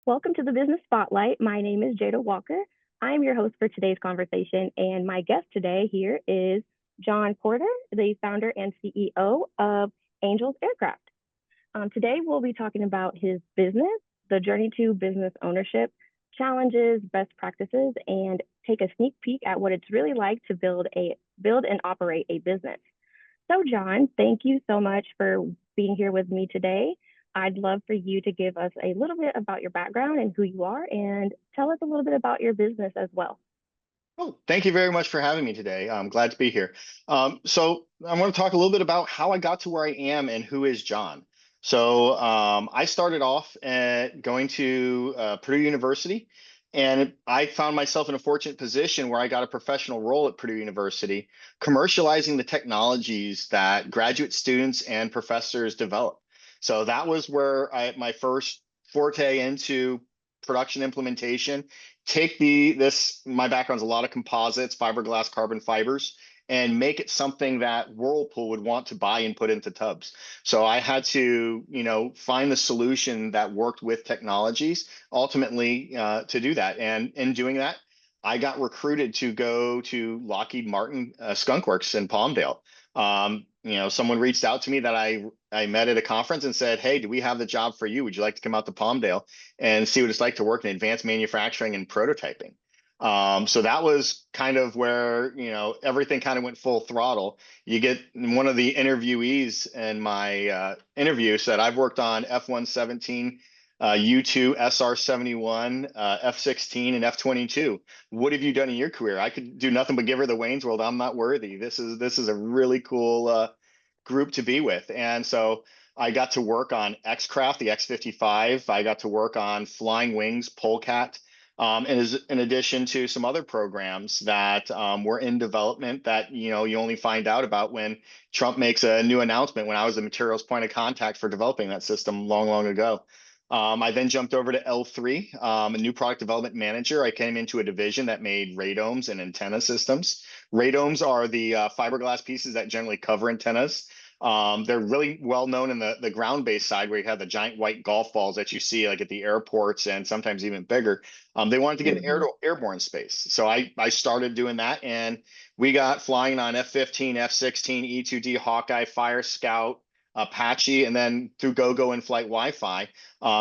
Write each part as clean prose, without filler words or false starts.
Welcome to the Business Spotlight. My name is Jada Walker. I am your host for today's conversation, and my guest today here is John Porter, the founder and CEO of Angels Aircraft. Today, we'll be talking about his business, the journey to business ownership, challenges, best practices, and take a sneak peek at what it's really like to build and operate a business. So, John, thank you so much for being here with me today. I'd love for you to give us a little bit about your background and who you are, and tell us a little bit about your business as well. Oh, thank you very much for having me today. I'm glad to be here. So I want to talk a little bit about how I got to where I am and who is John. I started off at going to Purdue University, and I found myself in a fortunate position where I got a professional role at Purdue University, commercializing the technologies that graduate students and professors develop. So that was where my first forte into production implementation. Take my background's a lot of composites, fiberglass, carbon fibers, and make it something that Whirlpool would want to buy and put into tubs. So I had to, find the solution that worked with technologies ultimately to do that. And in doing that, I got recruited to go to Lockheed Martin Skunk Works in Palmdale. Someone reached out to me that I met at a conference and said, "Hey, do we have the job for you? Would you like to come out to Palmdale and see what it's like to work in advanced manufacturing and prototyping?" So that was kind of where, everything kind of went full throttle. You get one of the interviewees in my interview said, "I've worked on F-117, U-2, SR-71, F-16, and F-22. What have you done in your career?" I could do nothing but give her the Wayne's World. I'm not worthy. This is a really cool group to be with. And so I got to work on X-Craft, the X-55. I got to work on Flying Wings, Polecat, and in addition to some other programs that were in development that you only find out about when Trump makes a new announcement. When I was the materials point of contact for developing that system long, long ago. I then jumped over to L3, a new product development manager. I came into a division that made radomes and antenna systems. Radomes are the fiberglass pieces that generally cover antennas. They're really well known in the ground-based side, where you have the giant white golf balls that you see like at the airports and sometimes even bigger. They wanted to get an Mhm. airborne space, so I started doing that, and we got flying on F-15, F-16, E-2D, Hawkeye, Fire Scout, Apache, and then through GoGo and Flight Wi-Fi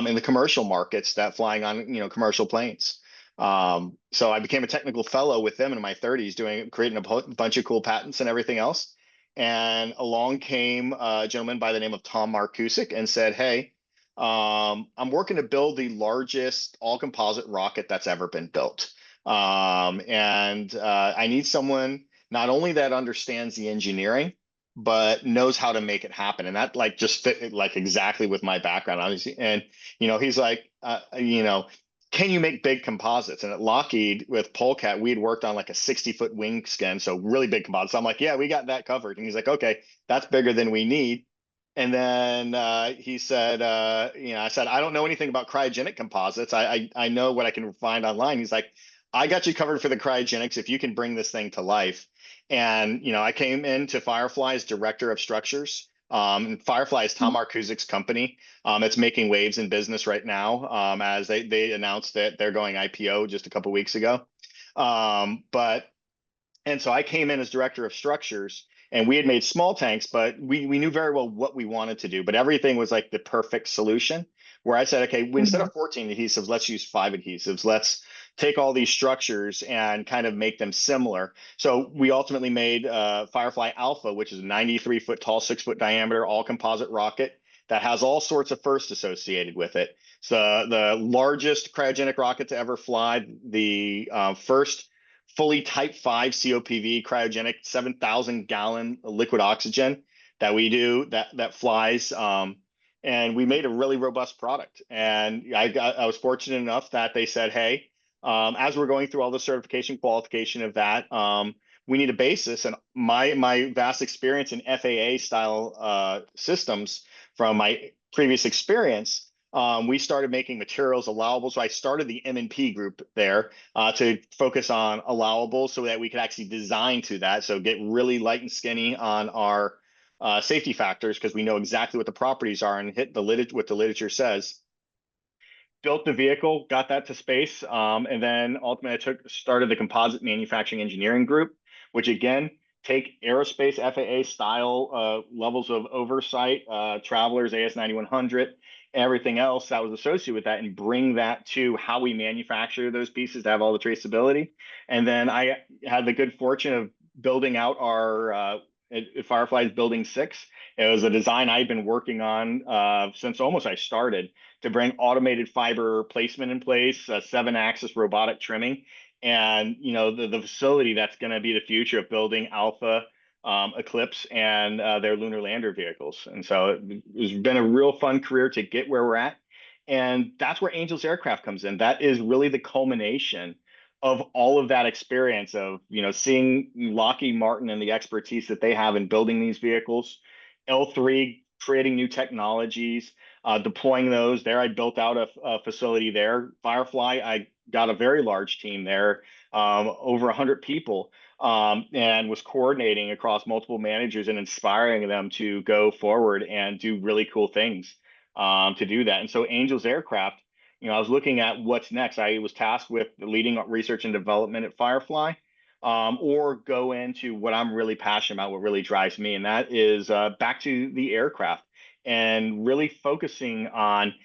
in the commercial markets, that flying on commercial planes. So I became a technical fellow with them in my 30s, creating a bunch of cool patents and everything else. And along came a gentleman by the name of Tom Markusik and said, "Hey, I'm working to build the largest all composite rocket that's ever been built. And I need someone not only that understands the engineering, but knows how to make it happen." And that like just fit like exactly with my background, obviously. And he's like, "Can you make big composites?" And at Lockheed with Polecat, we had worked on like a 60-foot wing skin, so really big composites. I'm like, "Yeah, we got that covered." And he's like, "Okay, that's bigger than we need." And then he said, I said, "I don't know anything about cryogenic composites. I know what I can find online." He's like, "I got you covered for the cryogenics if you can bring this thing to life." And I came into Firefl as director of structures. Firefl is Tom Markusik's company. It's making waves in business right now, as they announced that they're going IPO just a couple weeks ago. But And so I came in as director of structures, and we had made small tanks, but we knew very well what we wanted to do. But everything was like the perfect solution. Where I said, "Okay, instead Mhm. of 14 adhesives, let's use 5 adhesives. Let's take all these structures and kind of make them similar." So we ultimately made Firefl Alpha, which is a 93-foot tall, 6-foot diameter, all composite rocket that has all sorts of firsts associated with it. So the largest cryogenic rocket to ever fly, the first fully Type 5 COPV cryogenic 7,000-gallon liquid oxygen that we do that flies. And we made a really robust product. And I was fortunate enough that they said, "Hey, as we're going through all the certification qualification of that, we need a basis." And my vast experience in FAA style systems from my previous experience, we started making materials allowable. So I started the M&P group there to focus on allowable so that we could actually design to that. So get really light and skinny on our safety factors, because we know exactly what the properties are and hit what the literature says. built the vehicle, got that to space, and then ultimately started the composite manufacturing engineering group, which again take aerospace FAA style levels of oversight, travelers, AS 9100, everything else that was associated with that, and bring that to how we manufacture those pieces to have all the traceability. And then I had the good fortune of building out our Firefly's Building 6. It was a design I've been working on since almost I started, to bring automated fiber placement in place, 7-axis robotic trimming, and the facility that's going to be the future of building Alpha, Eclipse, and their lunar lander vehicles. And so it's been a real fun career to get where we're at, and that's where Angels Aircraft comes in. That is really the culmination of all of that experience of seeing Lockheed Martin and the expertise that they have in building these vehicles, L3 creating new technologies, deploying those there. I built out a facility there. Firefly, I got a very large team there, over 100 people, and was coordinating across multiple managers and inspiring them to go forward and do really cool things to do that. And so Angels Aircraft, I was looking at what's next. I was tasked with leading research and development at Firefly, or go into what I'm really passionate about, what really drives me, and that is back to the aircraft and really focusing on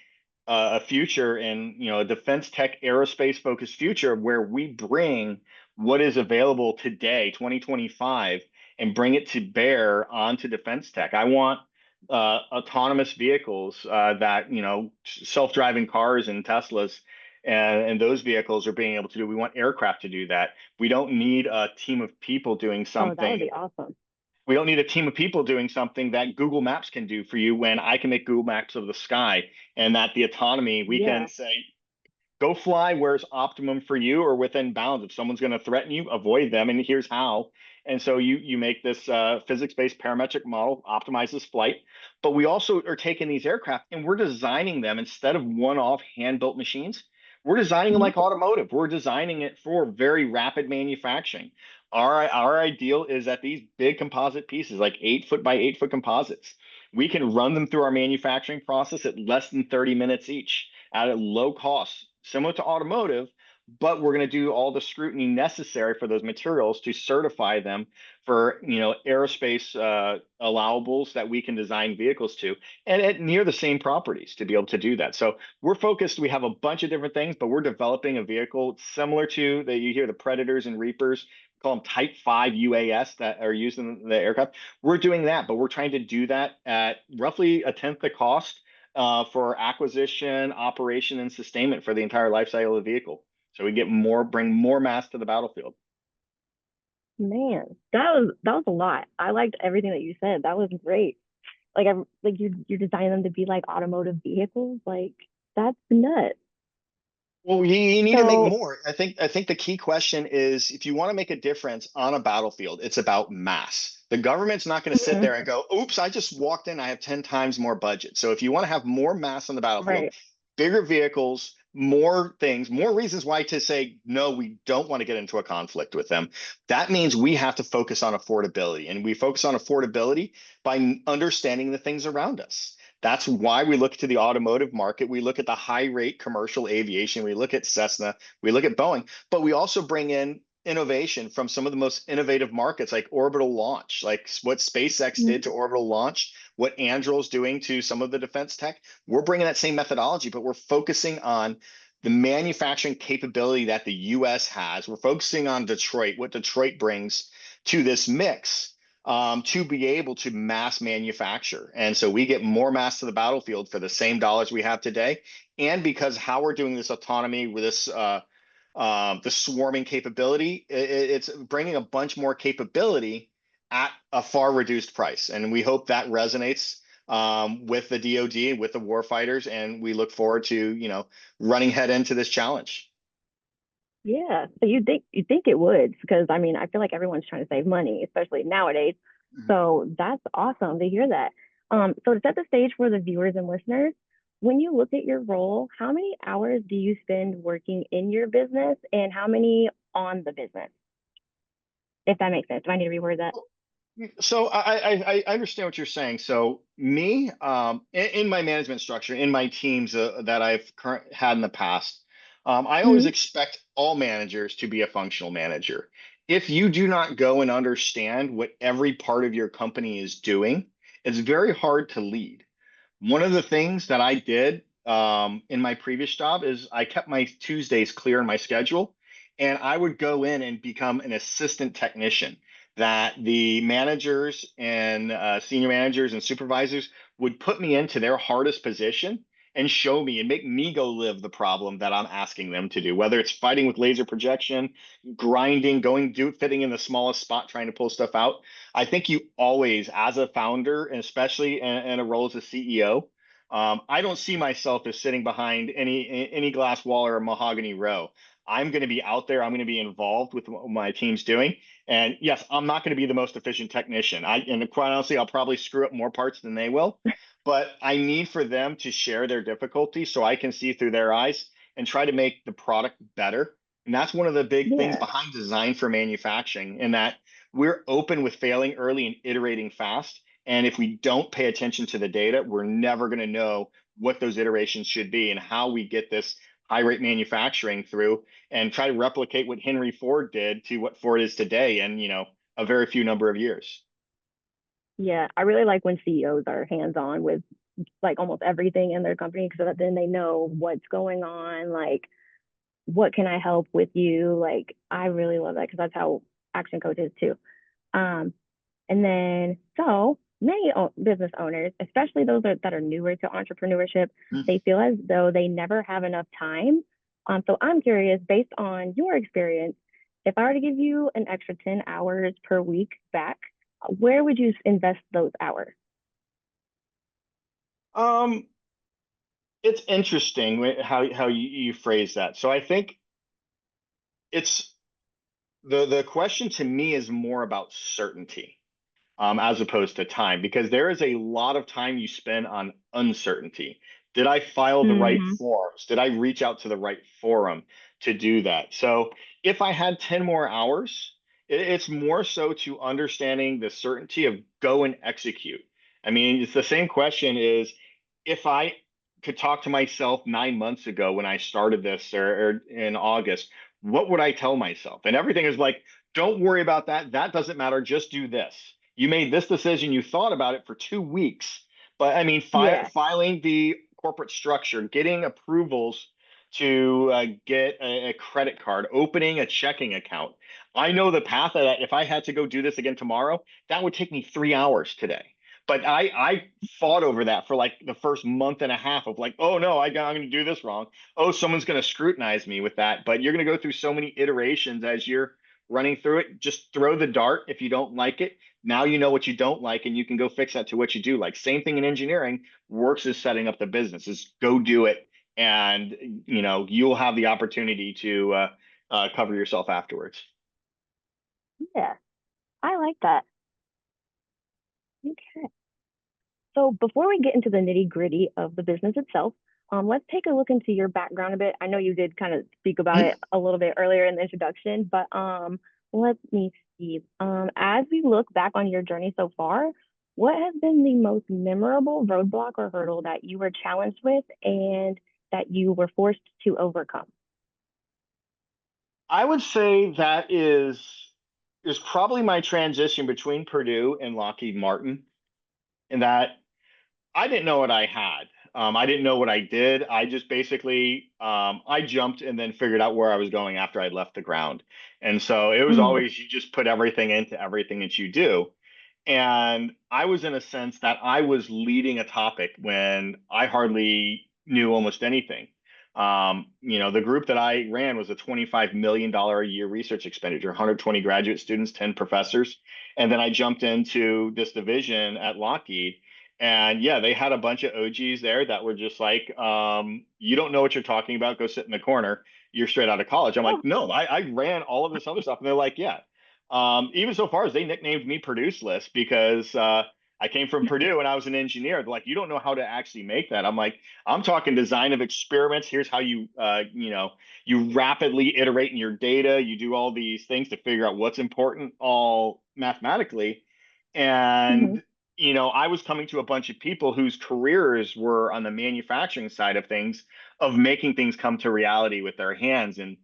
a future in a defense tech aerospace focused future where we bring what is available today, 2025, and bring it to bear onto defense tech. I want autonomous vehicles that self-driving cars and Teslas and those vehicles are being able to do. We want aircraft to do that. We don't need a team of people doing Oh, that would something. be awesome. We don't need a team of people doing something that Google Maps can do for you, when I can make Google Maps of the sky, and that the autonomy, we can Yeah. say, go fly where's optimum for you or within bounds. If someone's going to threaten you, avoid them, and here's how. And so you make this physics-based parametric model, optimizes flight. But we also are taking these aircraft and we're designing them instead of one-off hand-built machines. We're designing them Mhm. like automotive. We're designing it for very rapid manufacturing. Our ideal is that these big composite pieces, like 8 foot by 8 foot composites, we can run them through our manufacturing process at less than 30 minutes each, at a low cost, similar to automotive, but we're going to do all the scrutiny necessary for those materials to certify them for aerospace allowables that we can design vehicles to, and at near the same properties to be able to do that. So we're focused. We have a bunch of different things, but we're developing a vehicle similar to that. You hear the Predators and Reapers, call them Type 5 UAS that are used in the aircraft. We're doing that, but we're trying to do that at roughly a tenth the cost for acquisition, operation, and sustainment for the entire life cycle of the vehicle. So we get more, bring more mass to the battlefield. Man, that was a lot. I liked everything that you said. That was great. Like I'm like you're designing them to be like automotive vehicles. Like that's nuts. Well, you need to make So more. I think the key question is, if you want to make a difference on a battlefield, it's about mass. The government's not going to sit mhm, there and go, "Oops, I just walked in, I have 10 times more budget." So if you want to have more mass on the battlefield, right. bigger vehicles, more things, more reasons why to say no, we don't want to get into a conflict with them. That means we have to focus on affordability, and we focus on affordability by understanding the things around us. That's why we look to the automotive market. We look at the high rate commercial aviation. We look at Cessna. We look at Boeing, but we also bring in innovation from some of the most innovative markets, like orbital launch, like what SpaceX Mhm. did to orbital launch, what Anduril's doing to some of the defense tech. We're bringing that same methodology, but we're focusing on the manufacturing capability that the US has. We're focusing on Detroit, what Detroit brings to this mix, to be able to mass manufacture. And so we get more mass to the battlefield for the same dollars we have today. And because how we're doing this autonomy with this, the swarming capability, it's bringing a bunch more capability at a far reduced price. And we hope that resonates with the DoD, with the warfighters, and we look forward to running head into this challenge. Yeah. So you think it would, because I mean I feel like everyone's trying to save money, especially nowadays. Mhm. So that's awesome to hear that. So to set the stage for the viewers and listeners, when you look at your role, how many hours do you spend working in your business and how many on the business? If that makes sense. Do I need to reword that? So I understand what you're saying. So me, in my management structure, in my teams that I've had in the past, I always Mhm. expect all managers to be a functional manager. If you do not go and understand what every part of your company is doing, it's very hard to lead. One of the things that I did in my previous job is I kept my Tuesdays clear in my schedule, and I would go in and become an assistant technician. That the managers and senior managers and supervisors would put me into their hardest position and show me and make me go live the problem that I'm asking them to do, whether it's fighting with laser projection, grinding, fitting in the smallest spot, trying to pull stuff out. I think you always, as a founder, and especially in a role as a CEO, I don't see myself as sitting behind any glass wall or a mahogany row. I'm going to be out there. I'm going to be involved with what my team's doing. And yes, I'm not going to be the most efficient technician. And quite honestly, I'll probably screw up more parts than they will. But I need for them to share their difficulty so I can see through their eyes and try to make the product better. And that's one of the big things Yeah. behind design for manufacturing, in that we're open with failing early and iterating fast. And if we don't pay attention to the data, we're never going to know what those iterations should be and how we get this high rate manufacturing through and try to replicate what Henry Ford did to what Ford is today in, a very few number of years. Yeah, I really like when CEOs are hands-on with like almost everything in their company so that then they know what's going on, like what can I help with you? Like I really love that because that's how action coach is too. Um, and then so many business owners, especially those that are newer to entrepreneurship, they feel as though they never have enough time. So I'm curious, based on your experience, if I were to give you an extra 10 hours per week back, where would you invest those hours? Um, it's interesting how you phrase that. So I think it's the question to me is more about certainty, as opposed to time, because there is a lot of time you spend on uncertainty. Did I file the right Mm-hmm. forms? Did I reach out to the right forum to do that? So if I had 10 more hours, it's more so to understanding the certainty of go and execute. I mean, it's the same question is, if I could talk to myself 9 months ago when I started this, or in August, what would I tell myself? And everything is like, don't worry about that. That doesn't matter. Just do this. You made this decision, you thought about it for 2 weeks. But I mean, Yeah. filing the corporate structure, getting approvals to get a credit card, opening a checking account. I know the path of that. If I had to go do this again tomorrow, that would take me 3 hours today. But I fought over that for like the first month and a half of like, oh no, I'm going to do this wrong. Oh, someone's going to scrutinize me with that. But you're going to go through so many iterations as you're running through it. Just throw the dart if you don't like it. Now you know what you don't like, and you can go fix that to what you do like. Same thing in engineering. Works is setting up the business. Is go do it, and you'll have the opportunity to cover yourself afterwards. Yeah. I like that. Okay. So before we get into the nitty gritty of the business itself, let's take a look into your background a bit. I know you did kind of speak about it a little bit earlier in the introduction, but let me see. As we look back on your journey so far, what has been the most memorable roadblock or hurdle that you were challenged with and that you were forced to overcome? I would say that is probably my transition between Purdue and Lockheed Martin, in that I didn't know what I had. I didn't know what I did. I just basically I jumped and then figured out where I was going after I left the ground. And so it was Mm-hmm. always, you just put everything into everything that you do. And I was in a sense that I was leading a topic when I hardly knew almost anything. The group that I ran was a $25 million a year research expenditure, 120 graduate students, 10 professors. And then I jumped into this division at Lockheed. And yeah, they had a bunch of OGs there that were just like, you don't know what you're talking about. Go sit in the corner. You're straight out of college. I'm Oh, like, no, I ran all of this other stuff. And they're like, yeah. Even so far as they nicknamed me Produceless because I came from Purdue and I was an engineer. They're like, you don't know how to actually make that. I'm like, I'm talking design of experiments. Here's how you rapidly iterate in your data. You do all these things to figure out what's important, all mathematically. Hmm. And, I was coming to a bunch of people whose careers were on the manufacturing side of things, of making things come to reality with their hands. And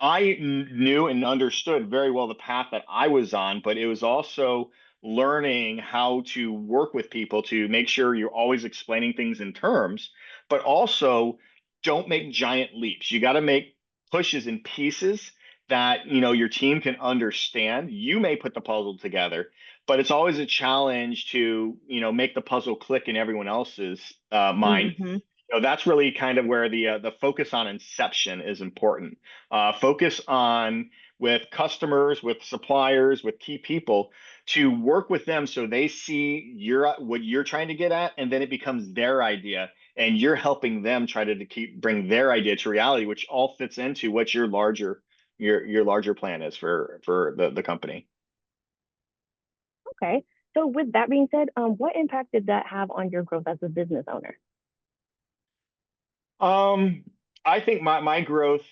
knew and understood very well the path that I was on, but it was also learning how to work with people to make sure you're always explaining things in terms, but also don't make giant leaps. You got to make pushes in pieces that your team can understand. You may put the puzzle together, but it's always a challenge to make the puzzle click in everyone else's mind. Hmm. That's really kind of where the focus on inception is important. Focus on with customers, with suppliers, with key people to work with them so they see what you're trying to get at, and then it becomes their idea, and you're helping them try to keep bring their idea to reality, which all fits into what your larger plan is for the company. Okay. So with that being said, what impact did that have on your growth as a business owner? Um, I think my growth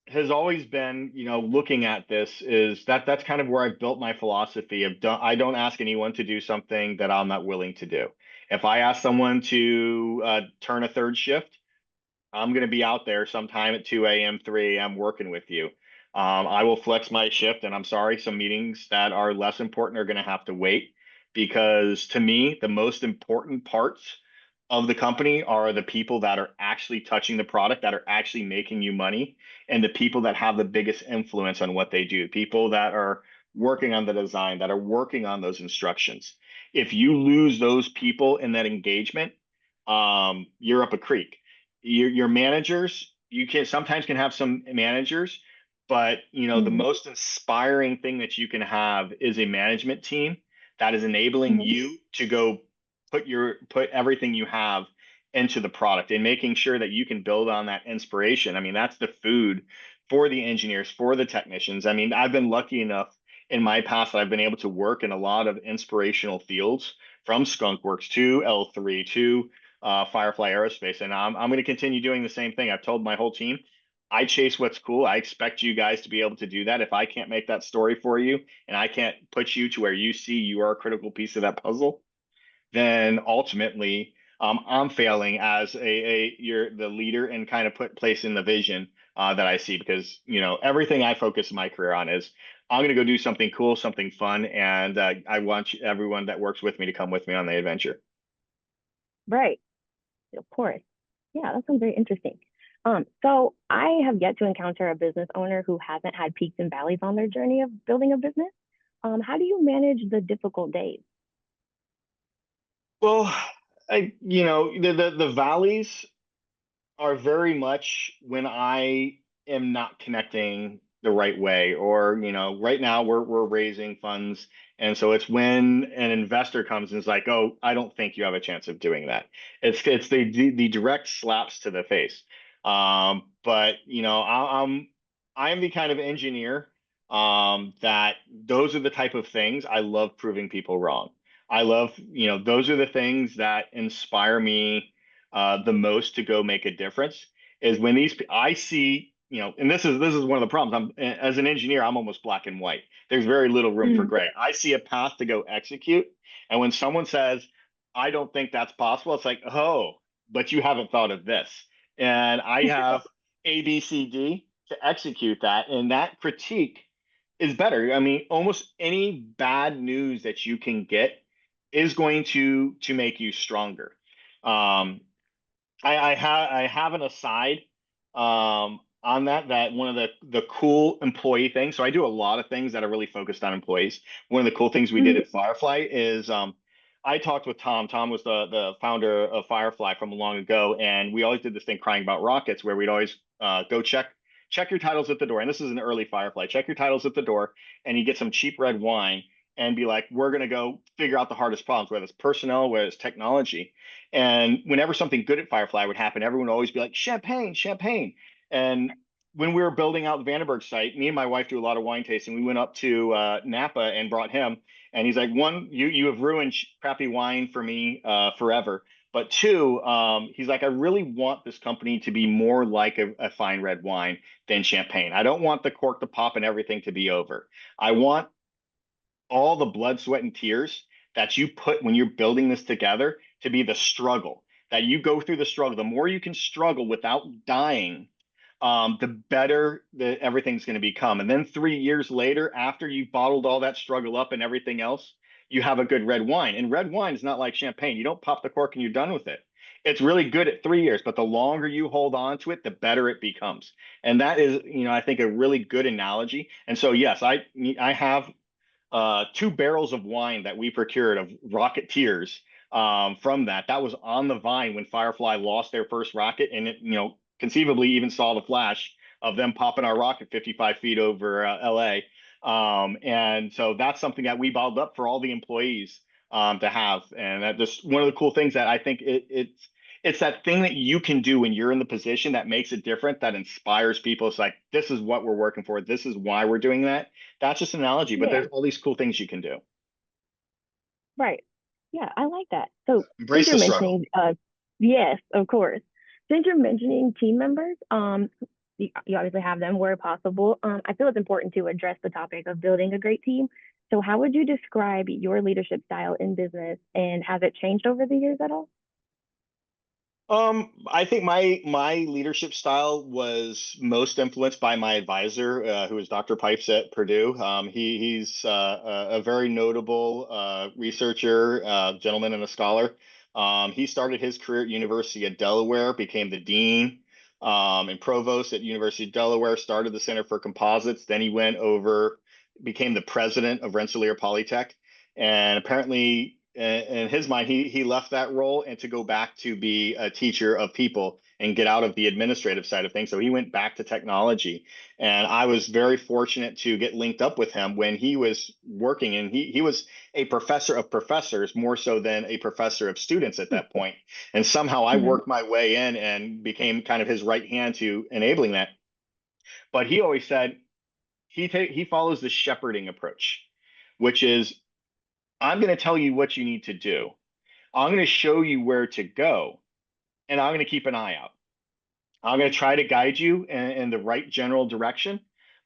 has always been, looking at this is that's kind of where I've built my philosophy of I don't ask anyone to do something that I'm not willing to do. If I ask someone to turn a third shift, I'm going to be out there sometime at 2 a.m., 3 a.m. working with you. I will flex my shift, and I'm sorry, some meetings that are less important are going to have to wait because to me, the most important parts of the company are the people that are actually touching the product, that are actually making you money, and the people that have the biggest influence on what they do, people that are working on the design, that are working on those instructions. If you lose those people in that engagement, you're up a creek. Your managers, you can sometimes can have some managers, but the Hmm. most inspiring thing that you can have is a management team that is enabling Hmm. you to go put everything you have into the product and making sure that you can build on that inspiration. I mean, that's the food for the engineers, for the technicians. I mean, I've been lucky enough in my past that I've been able to work in a lot of inspirational fields, from Skunk Works to L3 to Firefl Aerospace, and I'm going to continue doing the same thing. I've told my whole team, I chase what's cool. I expect you guys to be able to do that. If I can't make that story for you, and I can't put you to where you see you are a critical piece of that puzzle, then ultimately I'm failing as you're the leader and kind of put place in the vision that I see, because everything I focus my career on is I'm going to go do something cool, something fun, and I want everyone that works with me to come with me on the adventure. Right. Of course. Yeah, that sounds very interesting. So I have yet to encounter a business owner who hasn't had peaks and valleys on their journey of building a business. How do you manage the difficult days? Well, the valleys are very much when I am not connecting the right way, or right now we're raising funds, and so it's when an investor comes and is like, "Oh, I don't think you have a chance of doing that." It's the direct slaps to the face. But I'm the kind of engineer that those are the type of things I love proving people wrong. I love, those are the things that inspire me the most to go make a difference, is when I see, and this is one of the problems. As an engineer, I'm almost black and white. There's very little room for Mm. gray. I see a path to go execute, and when someone says, "I don't think that's possible," it's like, "Oh, but you haven't thought of this," and I have A, B, C, D to execute that, and that critique is better. I mean, almost any bad news that you can get is going to make you stronger. Um, I have an aside on that one of the cool employee things. So I do a lot of things that are really focused on employees. One of the cool things we did Mhm. at Firefly is I talked with Tom. Tom was the founder of Firefly from long ago, and we always did this thing crying about rockets, where we'd always go check your titles at the door. And this is an early Firefly. Check your titles at the door, and you get some cheap red wine, and be like, "We're gonna go figure out the hardest problems, whether it's personnel, whether it's technology." And whenever something good at Firefly would happen, everyone would always be like, "Champagne, champagne." And when we were building out the Vandenberg site, me and my wife do a lot of wine tasting. We went up to Napa and brought him, and he's like, "One, you have ruined crappy wine for me forever. But two, he's like, I really want this company to be more like a fine red wine than champagne. I don't want the cork to pop and everything to be over. I want all the blood, sweat, and tears that you put when you're building this together to be the struggle that you go through the struggle. The more you can struggle without dying, the better everything's going to become. And then 3 years later, after you've bottled all that struggle up and everything else, you have a good red wine. And red wine is not like champagne. You don't pop the cork and you're done with it. It's really good at 3 years, but the longer you hold on to it, the better it becomes. And that is, I think a really good analogy. And so, yes, I have 2 barrels of wine that we procured of Rocketeers from that. That was on the vine when Firefl lost their first rocket, and it, conceivably even saw the flash of them popping our rocket 55 feet over LA. And so that's something that we bottled up for all the employees to have. And that just one of the cool things that I think it's that thing that you can do when you're in the position that makes it different, that inspires people. It's like, this is what we're working for. This is why we're doing that. That's just an analogy, but Yeah, there's all these cool things you can do. right. Yeah, I like that. So since Embrace you're the struggle. mentioning, yes, of course. Since you're mentioning team members, you obviously have them where possible. I feel it's important to address the topic of building a great team. So how would you describe your leadership style in business, and has it changed over the years at all? I think my leadership style was most influenced by my advisor, who is Dr. Pipes at Purdue. He's a very notable researcher, gentleman, and a scholar. He started his career at University of Delaware, became the dean and provost at University of Delaware, started the Center for Composites. Then he went over, became the president of Rensselaer Polytech, and apparently in his mind, he left that role and to go back to be a teacher of people and get out of the administrative side of things. So he went back to technology, and I was very fortunate to get linked up with him when he was working. And he was a professor of professors more so than a professor of students at that point. And somehow I Mhm. worked my way in and became kind of his right hand to enabling that. But he always said he follows the shepherding approach, which is, I'm going to tell you what you need to do. I'm going to show you where to go, and I'm going to keep an eye out. I'm going to try to guide you in the right general direction,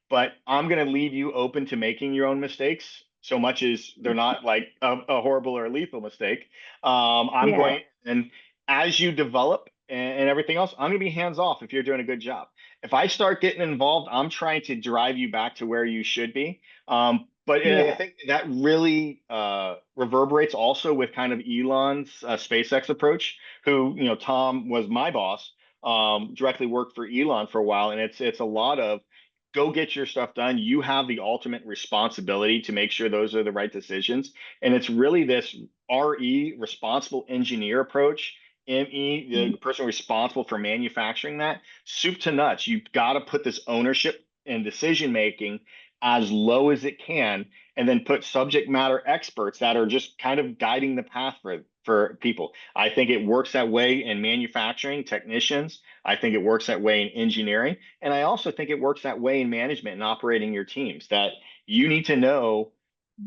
but I'm going to leave you open to making your own mistakes, so much as they're not like a horrible or lethal mistake. I'm Yeah. going, and as you develop and everything else, I'm going to be hands off if you're doing a good job. If I start getting involved, I'm trying to drive you back to where you should be. But I Yeah. think that really reverberates also with kind of Elon's SpaceX approach, who, Tom was my boss, directly worked for Elon for a while, and it's a lot of go get your stuff done. You have the ultimate responsibility to make sure those are the right decisions, and it's really this RE, responsible engineer approach. ME, Mhm. the person responsible for manufacturing that, soup to nuts. You've got to put this ownership and decision making as low as it can, and then put subject matter experts that are just kind of guiding the path for people. I think it works that way in manufacturing, technicians. I think it works that way in engineering. And I also think it works that way in management and operating your teams, that you need to know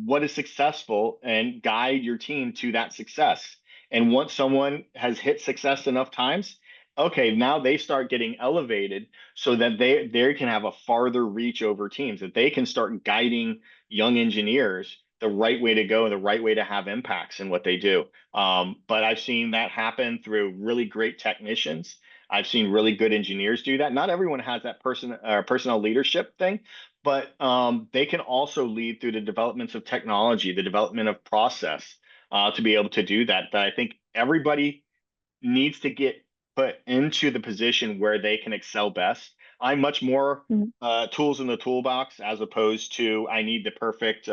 what is successful and guide your team to that success. And once someone has hit success enough times, okay, now they start getting elevated so that they can have a farther reach over teams, that they can start guiding young engineers the right way to go and the right way to have impacts in what they do. But I've seen that happen through really great technicians. I've seen really good engineers do that. Not everyone has that personnel leadership thing, but they can also lead through the developments of technology, the development of process, to be able to do that. But I think everybody needs to get put into the position where they can excel best. I'm much more Mhm. tools in the toolbox as opposed to I need the perfect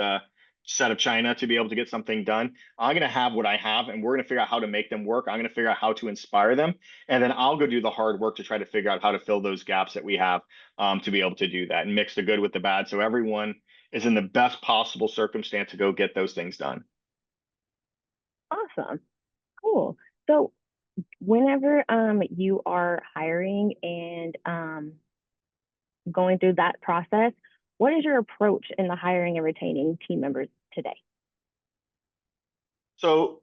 set of china to be able to get something done. I'm going to have what I have, and we're going to figure out how to make them work. I'm going to figure out how to inspire them, and then I'll go do the hard work to try to figure out how to fill those gaps that we have, to be able to do that and mix the good with the bad, so everyone is in the best possible circumstance to go get those things done. Awesome. Cool. So whenever you are hiring and going through that process, what is your approach in the hiring and retaining team members today? So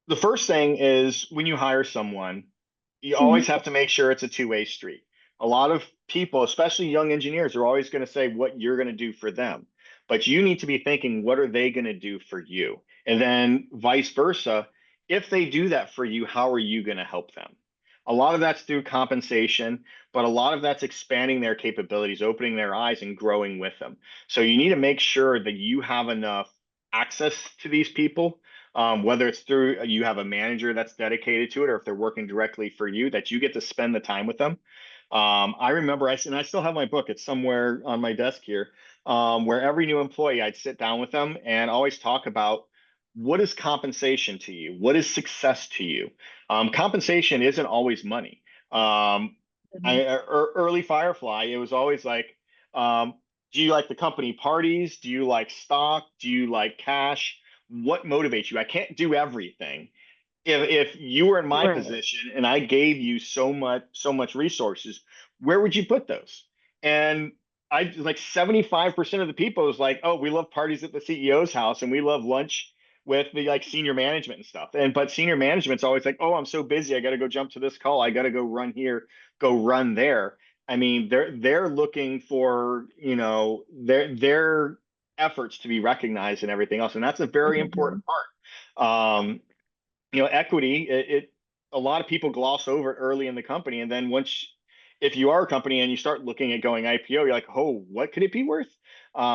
the first thing is, when you hire someone, you Mhm. always have to make sure it's a two-way street. A lot of people, especially young engineers, are always going to say what you're going to do for them. but you need to be thinking, what are they going to do for you? And then vice versa. If they do that for you, how are you going to help them? A lot of that's through compensation, but a lot of that's expanding their capabilities, opening their eyes and growing with them. So you need to make sure that you have enough access to these people, whether it's through you have a manager that's dedicated to it, or if they're working directly for you, that you get to spend the time with them. I remember and I still have my book. It's somewhere on my desk here, where every new employee, I'd sit down with them and always talk about what is compensation to you? What is success to you? Compensation isn't always money. Mhm. Early Firefly, it was always like, do you like the company parties? Do you like stock? Do you like cash? What motivates you? I can't do everything. If you were in my Right. position and I gave you so much resources, where would you put those? And I like 75% of the people was like, oh, we love parties at the CEO's house and we love lunch with the like senior management and stuff. And but senior management's always like, oh, I'm so busy, I got to go jump to this call, I got to go run here, go run there. I mean, they're looking for, their efforts to be recognized and everything else, and that's a very Mhm. important part. Equity, a lot of people gloss over it early in the company, and then if you are a company and you start looking at going IPO, you're like, oh, what could it be worth?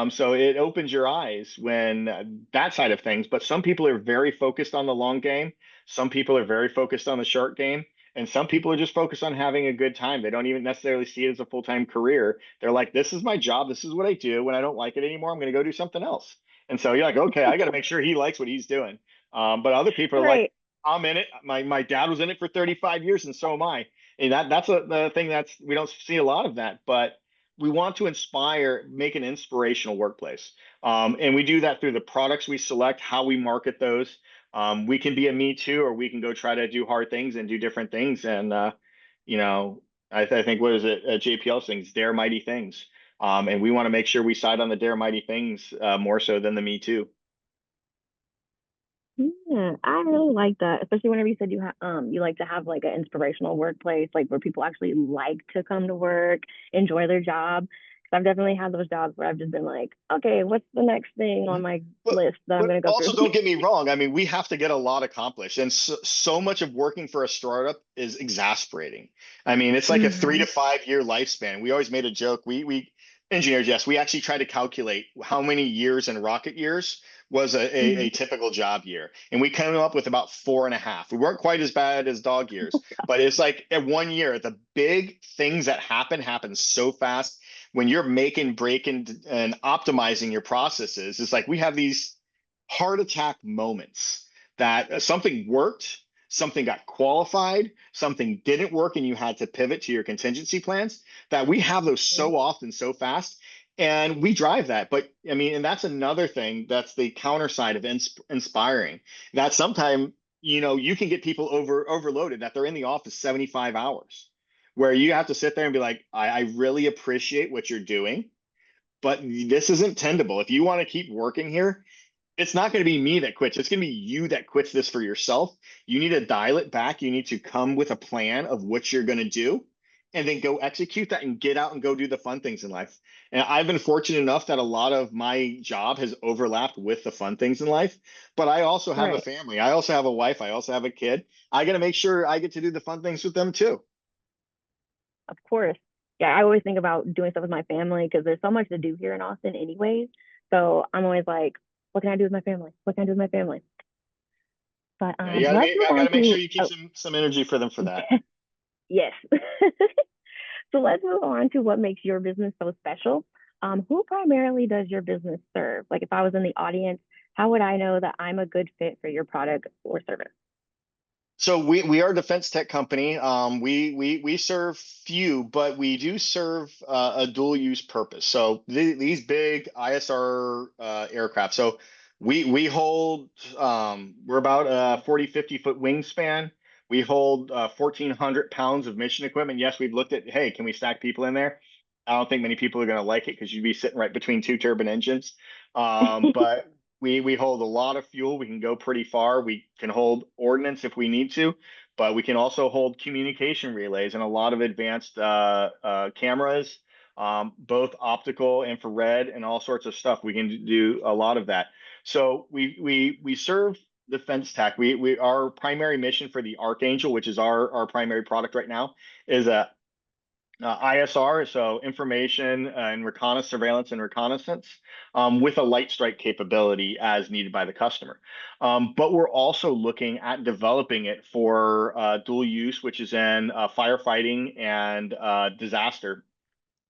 So it opens your eyes when that side of things. But some people are very focused on the long game. Some people are very focused on the short game. And some people are just focused on having a good time. They don't even necessarily see it as a full-time career. They're like, this is my job. This is what I do. When I don't like it anymore, I'm going to go do something else. And so you're like, okay, I got to make sure he likes what he's doing. But other people are like, Right. I'm in it. My dad was in it for 35 years, and so am I. And that's the thing that's we don't see a lot of that, but we want to inspire, make an inspirational workplace. And we do that through the products we select, how we market those. We can be a me too, or we can go try to do hard things and do different things. And you know, I think what is it? JPL things, dare mighty things. And we want to make sure we side on the dare mighty things more so than the me too. Yeah, I really like that, especially whenever you said you like to have like an inspirational workplace, like where people actually like to come to work, enjoy their job. 'Cause I've definitely had those jobs where I've just been like, okay, what's the next thing on my But list that I'm but gonna go through? also don't get me wrong. I mean, we have to get a lot accomplished, and so much of working for a startup is exasperating. I mean, it's like a three to Hmm. 5 year lifespan. We always made a joke. We engineers, yes, we actually tried to calculate how many years in rocket years was a Hmm. typical job year, and we came up with about 4.5. We weren't quite as bad as dog years, but it's like at 1 year, the big things that happen so fast when you're making, breaking, and optimizing your processes. It's like we have these heart attack moments that something worked, something got qualified, something didn't work, and you had to pivot to your contingency plans. That we have those so often, so fast. And we drive that. But I mean, and that's another thing that's the counter side of inspiring. That sometimes, you can get people overloaded, that they're in the office 75 hours, where you have to sit there and be like, I really appreciate what you're doing, but this isn't tenable. If you want to keep working here, it's not going to be me that quits. It's going to be you that quits this for yourself. You need to dial it back. You need to come with a plan of what you're going to do and then go execute that and get out and go do the fun things in life. And I've been fortunate enough that a lot of my job has overlapped with the fun things in life, but I also have a Right, family. I also have a wife. I also have a kid. I got to make sure I get to do the fun things with them too. of course. Yeah, I always think about doing stuff with my family because there's so much to do here in Austin, anyways. So I'm always like, what can I do with my family? What can I do with my family? But Yeah, you got to let's make, move I got on to make sure to you keep some energy for them for that. yes. So let's move on to what makes your business so special. Who primarily does your business serve? Like if I was in the audience, how would I know that I'm a good fit for your product or service? So we are a defense tech company. We serve few, but we do serve a dual use purpose. So these big ISR aircraft. So we hold we're about a 40-50 foot wingspan. We hold 1,400 pounds of mission equipment. Yes, we've looked at, hey, can we stack people in there? I don't think many people are going to like it because you'd be sitting right between two turbine engines. But we hold a lot of fuel. We can go pretty far. We can hold ordnance if we need to, but we can also hold communication relays and a lot of advanced cameras. both optical, infrared, and all sorts of stuff. We can do a lot of that. So we serve defense tech. We our primary mission for the Archangel, which is our primary product right now, is a ISR, so information and reconnaissance, surveillance and reconnaissance, with a light strike capability as needed by the customer. But we're also looking at developing it for dual use, which is in firefighting and disaster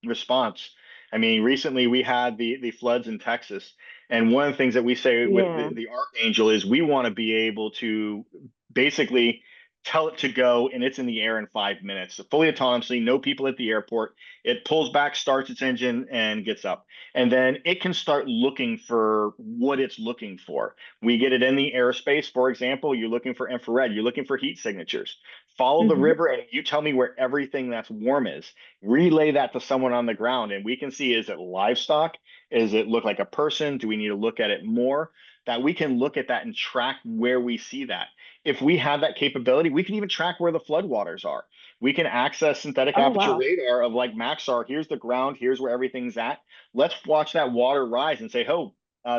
response. I mean, recently we had the floods in Texas, and one of the things that we say with Yeah. the Archangel is we want to be able to basically tell it to go, and it's in the air in 5 minutes, so fully autonomously, no people at the airport. It pulls back, starts its engine, and gets up, and then it can start looking for what it's looking for. We get it in the airspace. For example, you're looking for infrared, you're looking for heat signatures. Follow the Hmm. river, and you tell me where everything that's warm is. Relay that to someone on the ground, and we can see, is it livestock? Is it look like a person? Do we need to look at it more? That we can look at that and track where we see that. If we have that capability, we can even track where the floodwaters are. We can access synthetic Oh, aperture wow. radar of like Maxar. Here's the ground. Here's where everything's at. Let's watch that water rise and say, oh,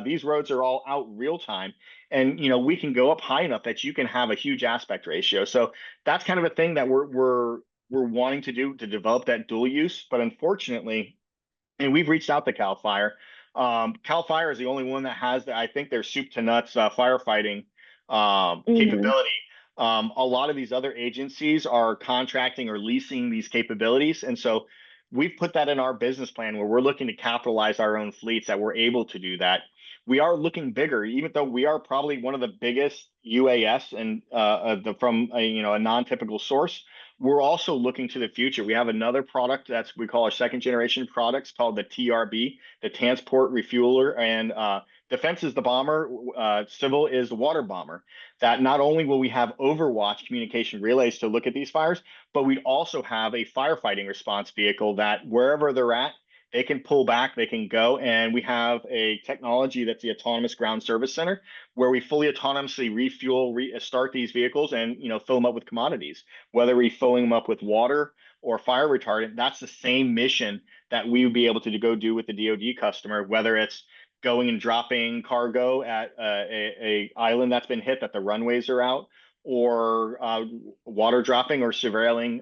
these roads are all out real time. And we can go up high enough that you can have a huge aspect ratio. So that's kind of a thing that we're wanting to do, to develop that dual use. But unfortunately, and we've reached out to Cal Fire. Cal Fire is the only one that has I think their soup to nuts firefighting Hmm. capability. A lot of these other agencies are contracting or leasing these capabilities, and so we've put that in our business plan where we're looking to capitalize our own fleets that we're able to do that. We are looking bigger, even though we are probably one of the biggest UAS and from a non-typical source. We're also looking to the future. We have another product that's we call our second generation products called the TRB, the transport refueler, and defense is the bomber, civil is the water bomber. That not only will we have Overwatch communication relays to look at these fires, but we also have a firefighting response vehicle that wherever they're at, they can pull back, they can go, and we have a technology that's the Autonomous Ground Service Center, where we fully autonomously refuel, restart these vehicles, and fill them up with commodities. Whether we filling them up with water or fire retardant, that's the same mission that we would be able to go do with the DoD customer. Whether it's going and dropping cargo at a island that's been hit, that the runways are out, or water dropping, or surveilling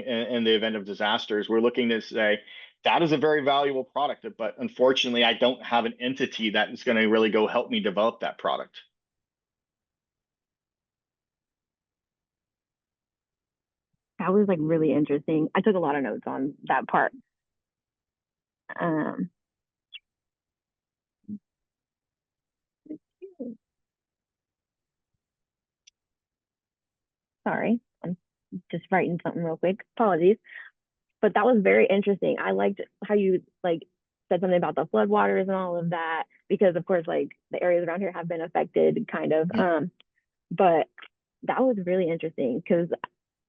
in the event of disasters. We're looking to say that is a very valuable product, but unfortunately, I don't have an entity that is going to really go help me develop that product. That was like really interesting. I took a lot of notes on that part. Um, Sorry, I'm just writing something real quick. Apologies. But that was very interesting. I liked how you like said something about the floodwaters and all of that, because of course, like the areas around here have been affected kind of. But that was really interesting because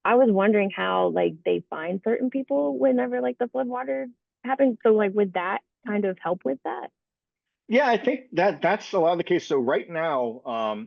I was wondering how like they find certain people whenever like the floodwaters happen. So like would that kind of help with that? Yeah, I think that's a lot of the case. So right now,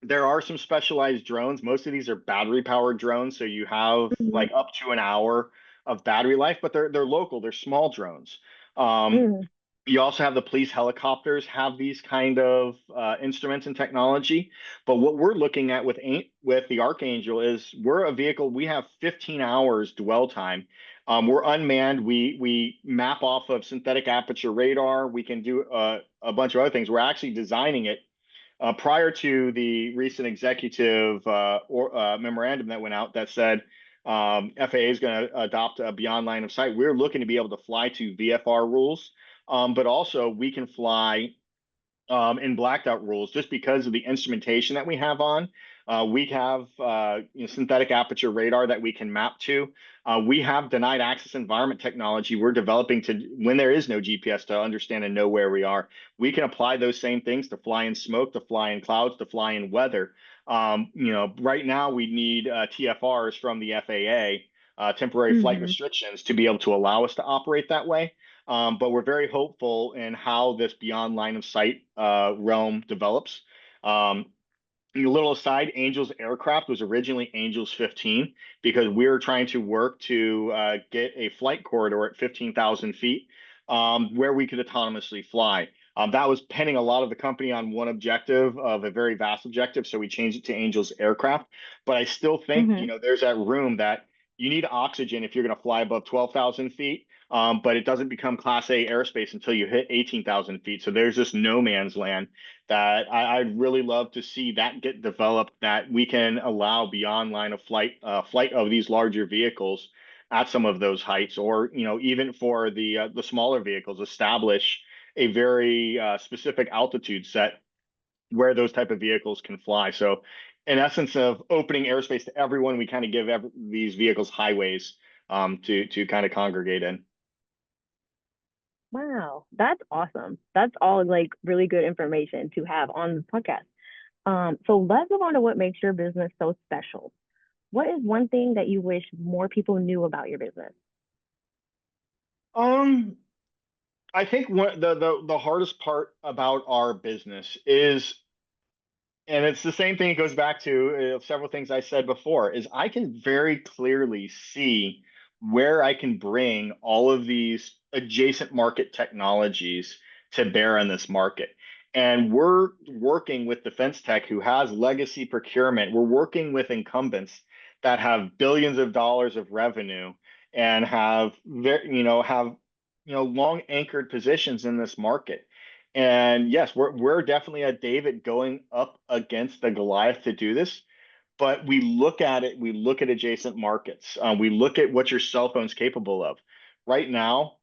there are some specialized drones. Most of these are battery powered drones, so you have Mm-hmm. like up to an hour of battery life, but they're local. They're small drones. Um, Mm-hmm. you also have the police helicopters have these kind of instruments and technology. But what we're looking at with the Archangel is we're a vehicle. We have 15 hours dwell time. We're unmanned. We map off of synthetic aperture radar. We can do a bunch of other things. We're actually designing it prior to the recent executive memorandum that went out that said FAA is going to adopt a beyond line of sight. We're looking to be able to fly to VFR rules, but also we can fly in blacked out rules just because of the instrumentation that we have on. We have synthetic aperture radar that we can map to. We have denied access environment technology we're developing to, when there is no GPS, to understand and know where we are. We can apply those same things to fly in smoke, to fly in clouds, to fly in weather. Right now we need TFRs from the FAA, temporary flight Mm-hmm. restrictions, to be able to allow us to operate that way. But we're very hopeful in how this beyond line of sight realm develops. Um, A little aside, Angels Aircraft was originally Angels 15 because we were trying to work to get a flight corridor at 15,000 feet where we could autonomously fly. That was pinning a lot of the company on one objective of a very vast objective, so we changed it to Angels Aircraft. But I still think, Mm-hmm. there's that room that you need oxygen if you're going to fly above 12,000 feet. But it doesn't become Class A airspace until you hit 18,000 feet. So there's this no man's land that I'd really love to see that get developed, that we can allow beyond line of flight flight of these larger vehicles at some of those heights, or even for the smaller vehicles, establish a very specific altitude set where those type of vehicles can fly. So, in essence of opening airspace to everyone, we kind of give these vehicles highways to kind of congregate in. Wow, that's awesome. That's all like really good information to have on the podcast. So let's move on to what makes your business so special. What is one thing that you wish more people knew about your business? Um, I think the hardest part about our business is, and it's the same thing, it goes back to several things I said before, is I can very clearly see where I can bring all of these adjacent market technologies to bear on this market. And we're working with defense tech who has legacy procurement. We're working with incumbents that have billions of dollars of revenue and have long anchored positions in this market. And yes, we're definitely a David going up against the Goliath to do this. But we look at it, we look at adjacent markets, we look at what your cell phone's capable of. Right now,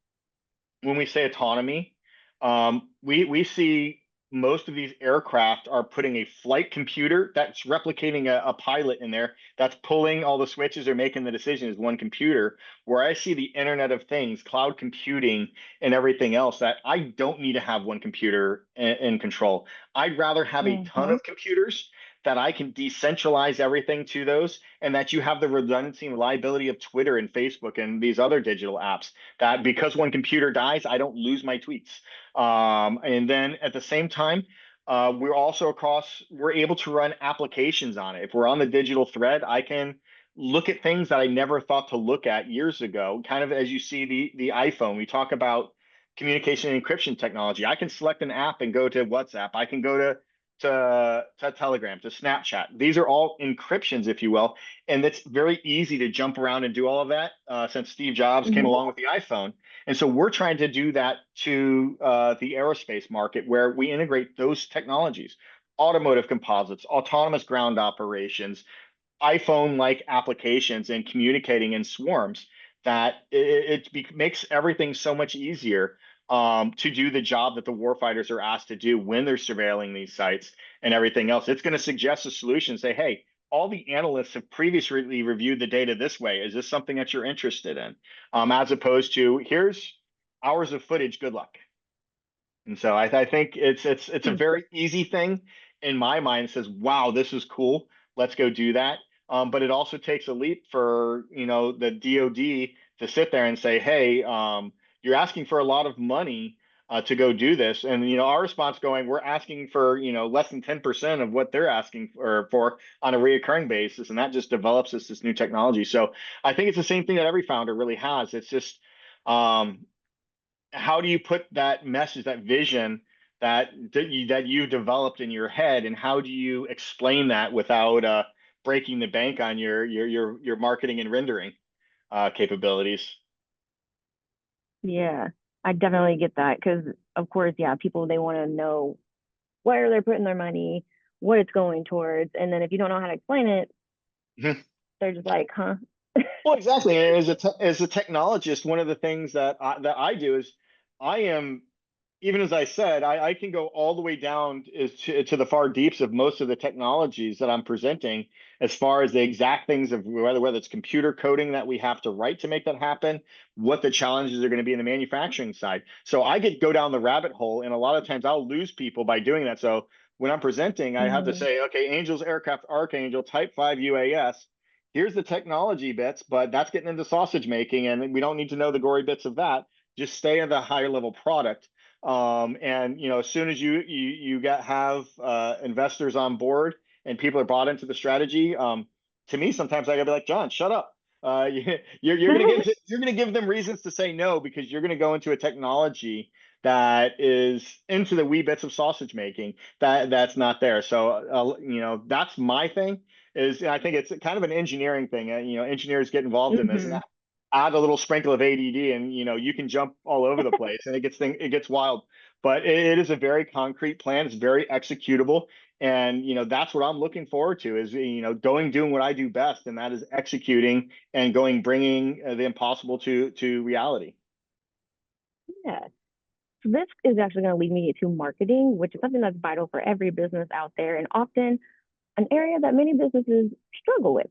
when we say autonomy, we see most of these aircraft are putting a flight computer that's replicating a pilot in there that's pulling all the switches or making the decisions, one computer. Where I see the Internet of Things, cloud computing, and everything else, that I don't need to have one computer in control. I'd rather have a ton Mm-hmm. of computers that I can decentralize everything to those, and that you have the redundancy and reliability of Twitter and Facebook and these other digital apps, that because one computer dies, I don't lose my tweets. And then at the same time, we're able to run applications on it. If we're on the digital thread, I can look at things that I never thought to look at years ago. Kind of as you see the iPhone, we talk about communication and encryption technology. I can select an app and go to WhatsApp. I can go to Telegram, to Snapchat. These are all encryptions, if you will, and it's very easy to jump around and do all of that since Steve Jobs came Mm-hmm. along with the iPhone. And so we're trying to do that to the aerospace market, where we integrate those technologies, automotive composites, autonomous ground operations, iPhone-like applications, and communicating in swarms, that makes everything so much easier to do the job that the warfighters are asked to do when they're surveilling these sites and everything else. It's going to suggest a solution, say, hey, all the analysts have previously reviewed the data this way. Is this something that you're interested in? As opposed to, here's hours of footage, good luck. And so I think it's a very easy thing in my mind. It says, wow, this is cool. Let's go do that. But it also takes a leap for the DoD to sit there and say, hey, you're asking for a lot of money to go do this. And our response going, we're asking for less than 10% of what they're asking for on a reoccurring basis, and that just develops this new technology. So I think it's the same thing that every founder really has. It's just how do you put that message, that vision that you've developed in your head, and how do you explain that without breaking the bank on your marketing and rendering capabilities? Yeah, I definitely get that because, of course, yeah, people they want to know where they're putting their money, what it's going towards, and then if you don't know how to explain it, they're just like, huh? Well, exactly. And as a technologist, one of the things that I do is I am, even as I said, I can go all the way down to the far deeps of most of the technologies that I'm presenting, as far as the exact things of whether it's computer coding that we have to write to make that happen, what the challenges are going to be in the manufacturing side. So I could go down the rabbit hole, and a lot of times I'll lose people by doing that. So when I'm presenting, I have to Mm-hmm. say, okay, Angels Aircraft Archangel Type 5 UAS. Here's the technology bits, but that's getting into sausage making, and we don't need to know the gory bits of that. Just stay at the higher level product. And as soon as you have investors on board and people are bought into the strategy, to me, sometimes I gotta be like, John, shut up. You're gonna give them reasons to say no because you're gonna go into a technology that is into the wee bits of sausage making that's not there. So that's my thing. Is I think it's kind of an engineering thing. Engineers get involved in this and Hmm. add a little sprinkle of ADD, and you can jump all over the place, and it gets wild. But it is a very concrete plan. It's very executable, and that's what I'm looking forward to is doing what I do best, and that is executing and bringing the impossible to reality. Yeah. So this is actually going to lead me to marketing, which is something that's vital for every business out there and often an area that many businesses struggle with.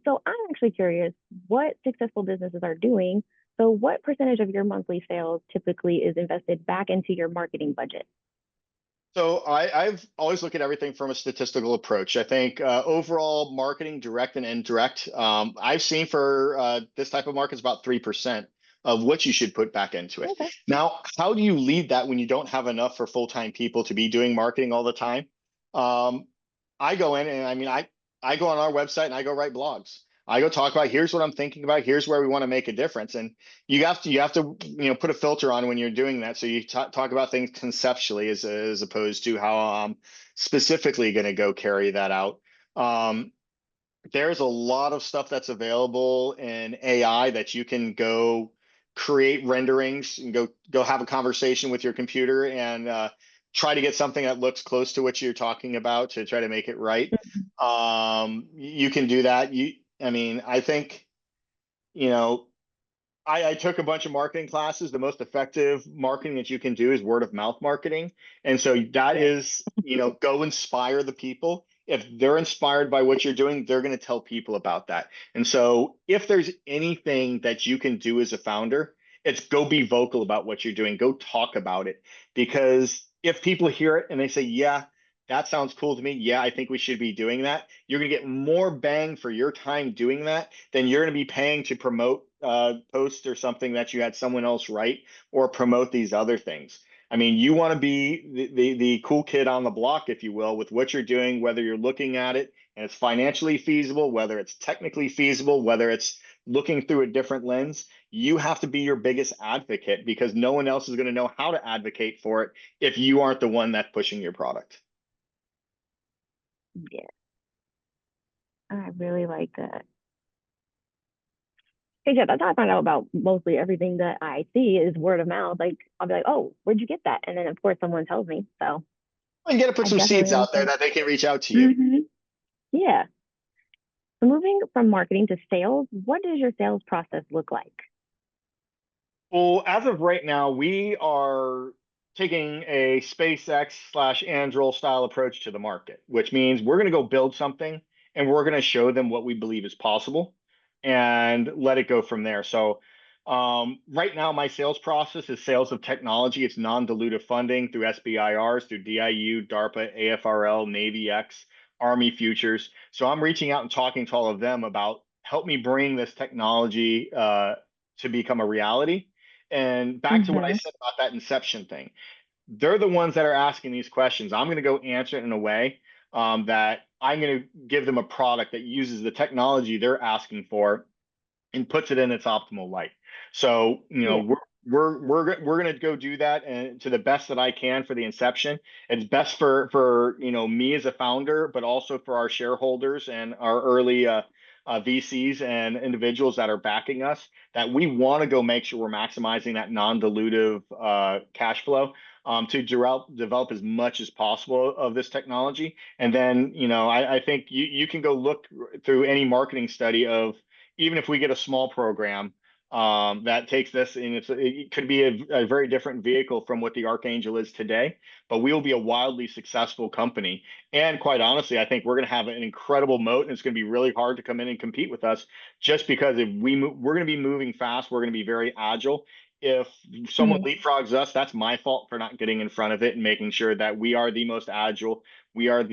So I'm actually curious what successful businesses are doing. So what percentage of your monthly sales typically is invested back into your marketing budget? So I've always looked at everything from a statistical approach. I think overall marketing, direct and indirect, I've seen for this type of market is about 3% of what you should put back into it. Okay. Now, how do you lead that when you don't have enough for full-time people to be doing marketing all the time? Um, I go in and I go on our website and I go write blogs. I go talk about here's what I'm thinking about, here's where we want to make a difference, and you have to put a filter on when you're doing that. So you talk about things conceptually as opposed to how I'm specifically going to go carry that out. Um, there's a lot of stuff that's available in AI that you can go create renderings and go have a conversation with your computer and try to get something that looks close to what you're talking about to try to make it right. You can do that. I think you know I took a bunch of marketing classes. The most effective marketing that you can do is word of mouth marketing. And so that Yes. is, go inspire the people. If they're inspired by what you're doing, they're going to tell people about that. And so if there's anything that you can do as a founder, it's go be vocal about what you're doing. Go talk about it. Because if people hear it and they say, yeah, that sounds cool to me. Yeah, I think we should be doing that. You're going to get more bang for your time doing that than you're going to be paying to promote post or something that you had someone else write or promote these other things. I mean, you want to be the cool kid on the block, if you will, with what you're doing, whether you're looking at it and it's financially feasible, whether it's technically feasible, whether it's looking through a different lens. You have to be your biggest advocate because no one else is going to know how to advocate for it if you aren't the one that's pushing your product. Yeah. I really like that. Hey, Jeff, that's how I find out about mostly everything that I see is word of mouth. Like, I'll be like, oh, where'd you get that? And then, of course, someone tells me. So And get to put I some seeds definitely out there understand. that they can reach out to you. Hmm. Yeah. So moving from marketing to sales, what does your sales process look like? Well, as of right now, we are taking a SpaceX slash Anduril style approach to the market, which means we're going to go build something and we're going to show them what we believe is possible and let it go from there. So, right now, my sales process is sales of technology. It's non-dilutive funding through SBIRs, through DIU, DARPA, AFRL, Navy X, Army Futures. So I'm reaching out and talking to all of them about help me bring this technology to become a reality. And back to what I Hmm. said about that inception thing, they're the ones that are asking these questions. I'm going to go answer it in a way that I'm going to give them a product that uses the technology they're asking for and puts it in its optimal light. So, Yeah. we're going to go do that and to the best that I can for the inception. It's best for me as a founder, but also for our shareholders and our early VCs and individuals that are backing us. That we want to go make sure we're maximizing that non-dilutive cash flow. To develop as much as possible of this technology. And then, I think you can go look through any marketing study of even if we get a small program that takes this and it could be a very different vehicle from what the Archangel is today, but we will be a wildly successful company. And quite honestly, I think we're going to have an incredible moat, and it's going to be really hard to come in and compete with us just because if we're going to be moving fast, we're going to be very agile. If someone Hmm. leapfrogs us, that's my fault for not getting in front of it and making sure that we are the most agile. We are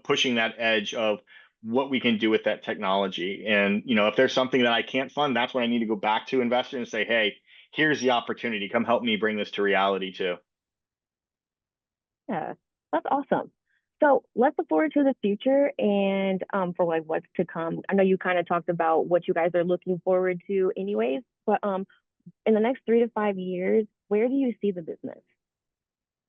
pushing that edge of what we can do with that technology. And, if there's something that I can't fund, that's when I need to go back to investors and say, hey, here's the opportunity. Come help me bring this to reality too. Yeah. That's awesome. So let's look forward to the future and for like what's to come. I know you kind of talked about what you guys are looking forward to anyways, but in the next 3 to 5 years, where do you see the business?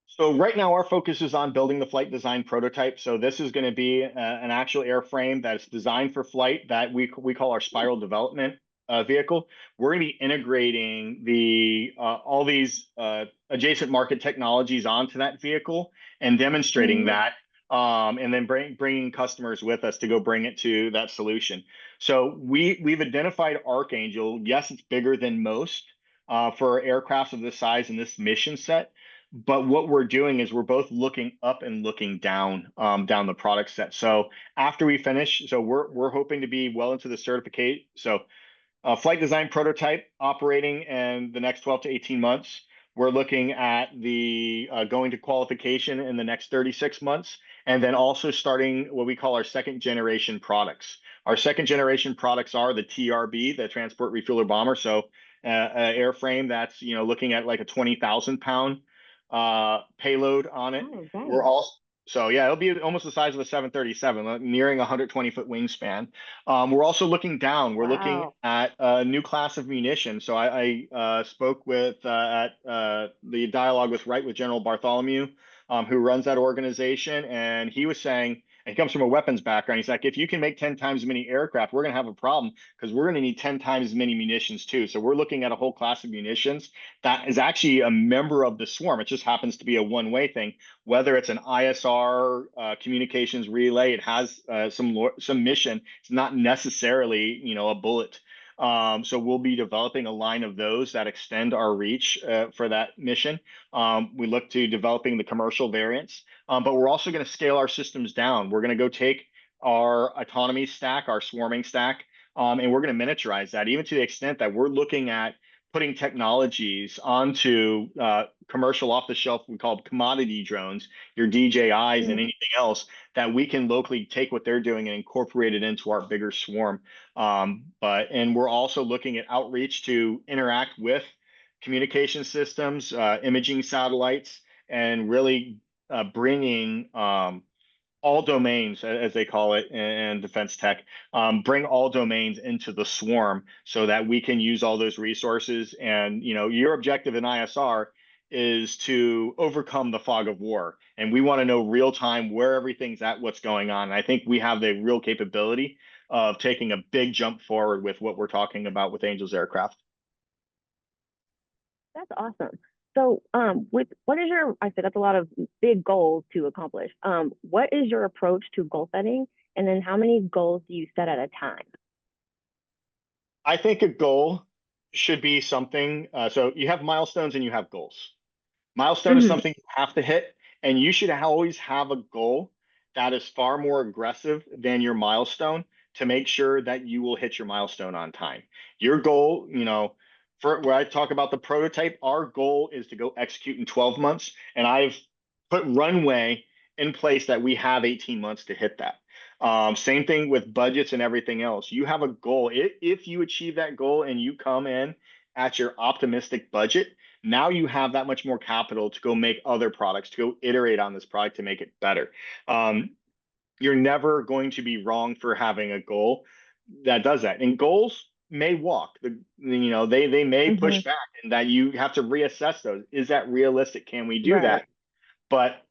So right now our focus is on building the flight design prototype. So this is going to be an actual airframe that's designed for flight that we call our spiral development vehicle. We're going to be integrating the all these adjacent market technologies onto that vehicle and demonstrating Mm-hmm. that, and then bringing customers with us to go bring it to that solution. So we've identified Archangel. Yes, it's bigger than most for aircrafts of this size and this mission set, but what we're doing is we're both looking up and looking down, down the product set. So after we finish, so we're hoping to be well into the certificate. So flight design prototype operating in the next 12 to 18 months. We're looking at the going to qualification in the next 36 months, and then also starting what we call our second generation products. Our second generation products are the TRB, the Transport Refueler Bomber. So an airframe that's looking at like a 20,000 pound payload on it. Oh, We're dang. also so yeah, it'll be almost the size of a 737, nearing 120-foot wingspan. We're also looking down. We're looking Wow. at a new class of munitions. So I spoke with at the dialogue with General Bartholomew, who runs that organization, and he was saying, and he comes from a weapons background. He's like, if you can make 10 times as many aircraft, we're going to have a problem because we're going to need 10 times as many munitions too. So we're looking at a whole class of munitions that is actually a member of the swarm. It just happens to be a one-way thing. Whether it's an ISR communications relay, it has some mission. It's not necessarily a bullet. So we'll be developing a line of those that extend our reach for that mission. We look to developing the commercial variants, but we're also going to scale our systems down. We're going to go take our autonomy stack, our swarming stack, and we're going to miniaturize that, even to the extent that we're looking at putting technologies onto commercial off-the-shelf, we call commodity drones, your DJIs and anything else, that we can locally take what they're doing and incorporate it into our bigger swarm. And we're also looking at outreach to interact with communication systems, imaging satellites, and really bringing all domains, as they call it in defense tech, bring all domains into the swarm so that we can use all those resources. And your objective in ISR is to overcome the fog of war, and we want to know real time where everything's at, what's going on. And I think we have the real capability of taking a big jump forward with what we're talking about with Angel's aircraft. That's awesome. So, with what is your, I said that's a lot of big goals to accomplish. What is your approach to goal setting? And then how many goals do you set at a time? I think a goal should be something. So you have milestones and you have goals. Milestone is Hmm. something you have to hit, and you should always have a goal that is far more aggressive than your milestone to make sure that you will hit your milestone on time. Your goal, for where I talk about the prototype, our goal is to go execute in 12 months, and I've put runway in place that we have 18 months to hit that. Same thing with budgets and everything else. You have a goal. If you achieve that goal and you come in at your optimistic budget, now you have that much more capital to go make other products, to go iterate on this product to make it better. Um, you're never going to be wrong for having a goal that does that. And goals may walk. They may Hmm. push back, and that you have to reassess those. Is that realistic? Can we do Right. that? But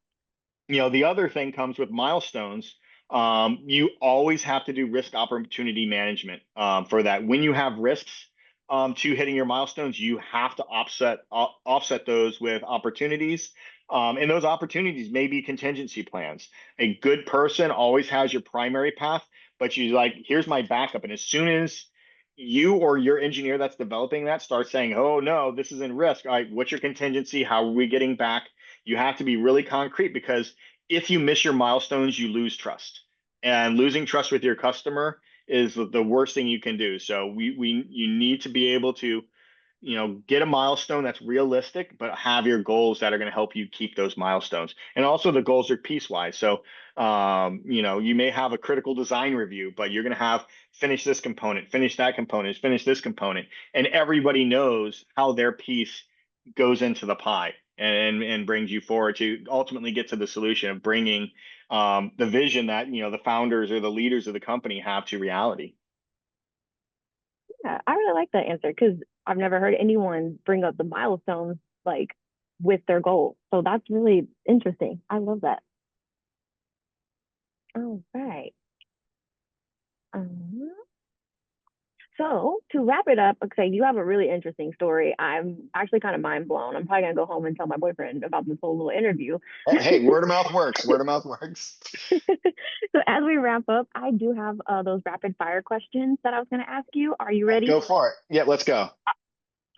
the other thing comes with milestones. You always have to do risk opportunity management for that. When you have risks to hitting your milestones, you have to offset those with opportunities. And those opportunities may be contingency plans. A good person always has your primary path, but you like, here's my backup. And as soon as you or your engineer that's developing that starts saying, oh no, this is in risk. All right, what's your contingency? How are we getting back? You have to be really concrete, because if you miss your milestones, you lose trust. And losing trust with your customer is the worst thing you can do. So you need to be able to, get a milestone that's realistic, but have your goals that are going to help you keep those milestones. And also the goals are piecewise. So, you may have a critical design review, but you're going to have finish this component, finish that component, finish this component, and everybody knows how their piece goes into the pie. and brings you forward to ultimately get to the solution of bringing the vision that the founders or the leaders of the company have to reality. Yeah, I really like that answer because I've never heard anyone bring up the milestones like with their goals. So that's really interesting. I love that. All right. Um, so to wrap it up, okay, you have a really interesting story. I'm actually kind of mind blown. I'm probably gonna go home and tell my boyfriend about this whole little interview. Hey, word of mouth works. Word of mouth works. So as we wrap up, I do have those rapid fire questions that I was gonna ask you. Are you ready? Go for it. Yeah, let's go.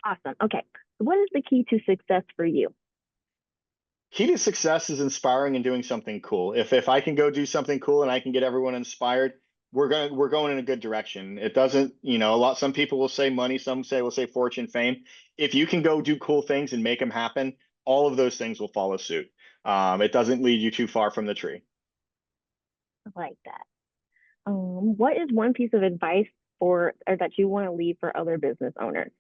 Awesome. Okay. What is the key to success for you? Key to success is inspiring and doing something cool. If I can go do something cool and I can get everyone inspired, we're going in a good direction. It doesn't, some people will say money, some will say fortune, fame. If you can go do cool things and make them happen, all of those things will follow suit. It doesn't lead you too far from the tree. I like that. What is one piece of advice for or that you want to leave for other business owners?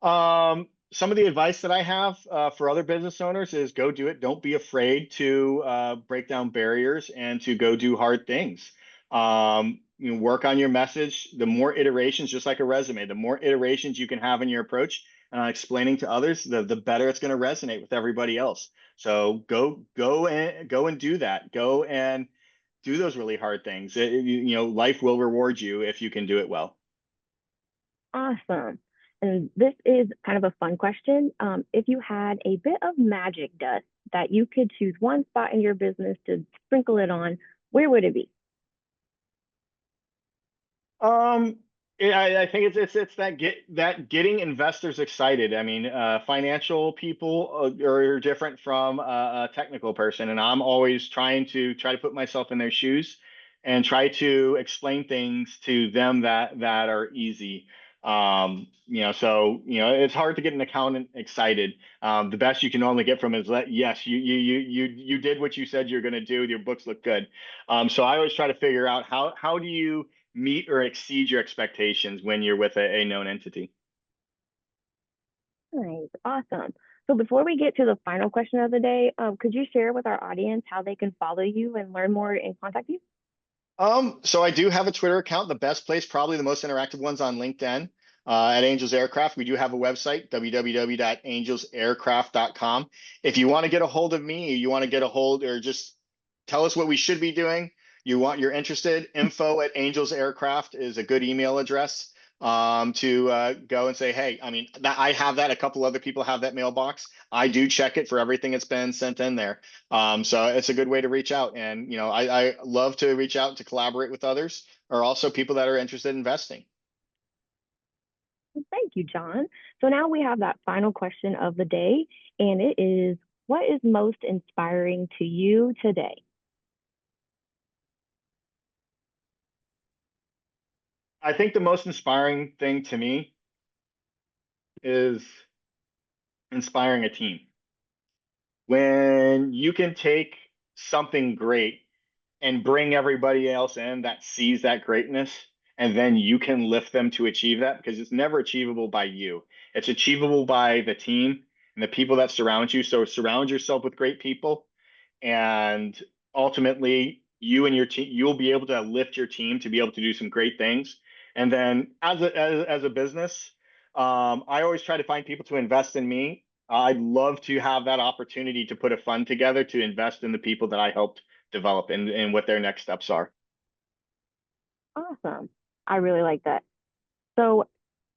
Some of the advice that I have for other business owners is go do it. Don't be afraid to break down barriers and to go do hard things. Work on your message. The more iterations, just like a resume, the more iterations you can have in your approach explaining to others, the better it's going to resonate with everybody else. So go and do that. Go and do those really hard things. Life will reward you if you can do it well. Awesome. And this is kind of a fun question. If you had a bit of magic dust that you could choose one spot in your business to sprinkle it on, where would it be? Um, I think it's that getting investors excited. I mean, financial people are different from a technical person, and I'm always try to put myself in their shoes and try to explain things to them that are easy. It's hard to get an accountant excited. The best you can only get from is that yes, you did what you said you're going to do. Your books look good. So I always try to figure out how do you meet or exceed your expectations when you're with a known entity. Nice, awesome. So before we get to the final question of the day, could you share with our audience how they can follow you and learn more and contact you? So I do have a Twitter account. The best place, probably the most interactive one's on LinkedIn. At Angels Aircraft, we do have a website, www.angelsaircraft.com. If you want to get a hold of me, you want to get a hold or just tell us what we should be doing, you're interested, info at Angels Aircraft is a good email address to go and say, hey, I mean, I have that. A couple other people have that mailbox. I do check it for everything that's been sent in there. So it's a good way to reach out. And, I love to reach out to collaborate with others or also people that are interested in investing. Thank you, John. So now we have that final question of the day, and it is, what is most inspiring to you today? I think the most inspiring thing to me is inspiring a team. When you can take something great and bring everybody else in that sees that greatness, and then you can lift them to achieve that because it's never achievable by you. It's achievable by the team and the people that surround you. So surround yourself with great people, and ultimately you and your team, you'll be able to lift your team to be able to do some great things. And then as a business, I always try to find people to invest in me. I'd love to have that opportunity to put a fund together to invest in the people that I helped develop and what their next steps are. Awesome. I really like that. So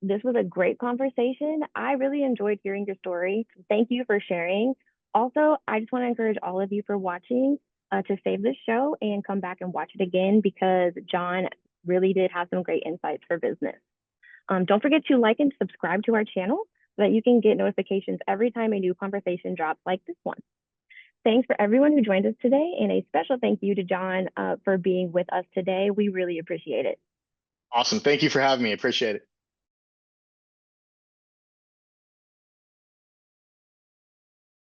this was a great conversation. I really enjoyed hearing your story. Thank you for sharing. Also, I just want to encourage all of you for watching to save this show and come back and watch it again because John really did have some great insights for business. Don't forget to like and subscribe to our channel so that you can get notifications every time a new conversation drops like this one. Thanks for everyone who joined us today, and a special thank you to John for being with us today. We really appreciate it. Awesome. Thank you for having me. Appreciate it.